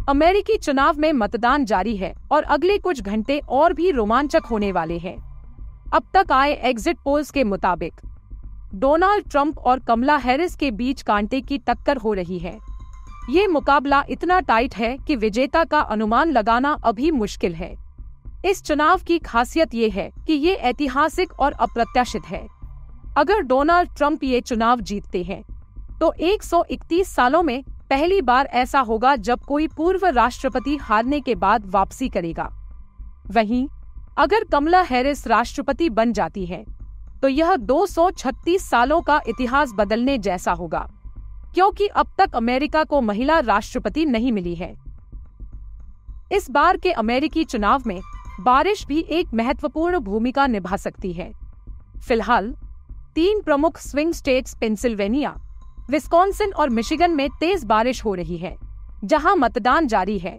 अमेरिकी चुनाव में मतदान जारी है और अगले कुछ घंटे और भी रोमांचक होने वाले हैं। अब तक आए एग्जिट पोल्स के मुताबिक डोनाल्ड ट्रंप और कमला हैरिस के बीच कांटे की टक्कर हो रही है। ये मुकाबला इतना टाइट है कि विजेता का अनुमान लगाना अभी मुश्किल है। इस चुनाव की खासियत ये है कि ये ऐतिहासिक और अप्रत्याशित है। अगर डोनाल्ड ट्रंप ये चुनाव जीतते हैं तो 131 सालों में पहली बार ऐसा होगा जब कोई पूर्व राष्ट्रपति हारने के बाद वापसी करेगा। वहीं अगर कमला हैरिस राष्ट्रपति बन जाती है तो यह 236 सालों का इतिहास बदलने जैसा होगा, क्योंकि अब तक अमेरिका को महिला राष्ट्रपति नहीं मिली है। इस बार के अमेरिकी चुनाव में बारिश भी एक महत्वपूर्ण भूमिका निभा सकती है। फिलहाल 3 प्रमुख स्विंग स्टेट्स पेंसिल्वेनिया, विस्कॉन्सिन और मिशिगन में तेज बारिश हो रही है, जहां मतदान जारी है।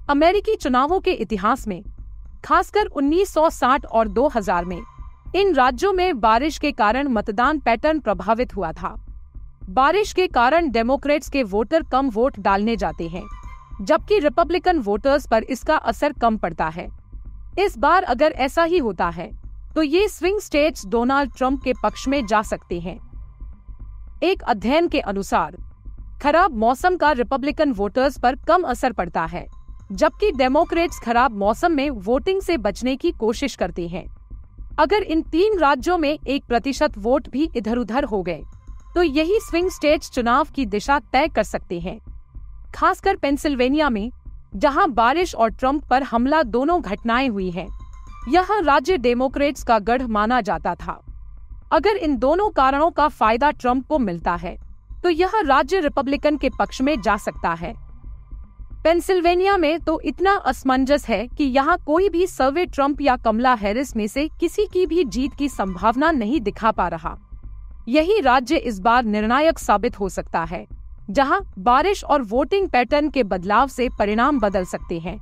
अमेरिकी चुनावों के इतिहास में खासकर 1960 और 2000 में इन राज्यों में बारिश के कारण मतदान पैटर्न प्रभावित हुआ था। बारिश के कारण डेमोक्रेट्स के वोटर कम वोट डालने जाते हैं, जबकि रिपब्लिकन वोटर्स पर इसका असर कम पड़ता है। इस बार अगर ऐसा ही होता है तो ये स्विंग स्टेट्स डोनाल्ड ट्रंप के पक्ष में जा सकते हैं। एक अध्ययन के अनुसार खराब मौसम का रिपब्लिकन वोटर्स पर कम असर पड़ता है, जबकि डेमोक्रेट्स खराब मौसम में वोटिंग से बचने की कोशिश करते हैं। अगर इन 3 राज्यों में 1% वोट भी इधर उधर हो गए तो यही स्विंग स्टेट्स चुनाव की दिशा तय कर सकते हैं। खासकर पेंसिल्वेनिया में, जहां बारिश और ट्रंप पर हमला दोनों घटनाएं हुई हैं, यह राज्य डेमोक्रेट्स का गढ़ माना जाता था। अगर इन दोनों कारणों का फायदा ट्रंप को मिलता है तो यह राज्य रिपब्लिकन के पक्ष में जा सकता है। पेंसिल्वेनिया में तो इतना असमंजस है कि यहाँ कोई भी सर्वे ट्रंप या कमला हैरिस में से किसी की भी जीत की संभावना नहीं दिखा पा रहा। यही राज्य इस बार निर्णायक साबित हो सकता है, जहां बारिश और वोटिंग पैटर्न के बदलाव से परिणाम बदल सकते हैं।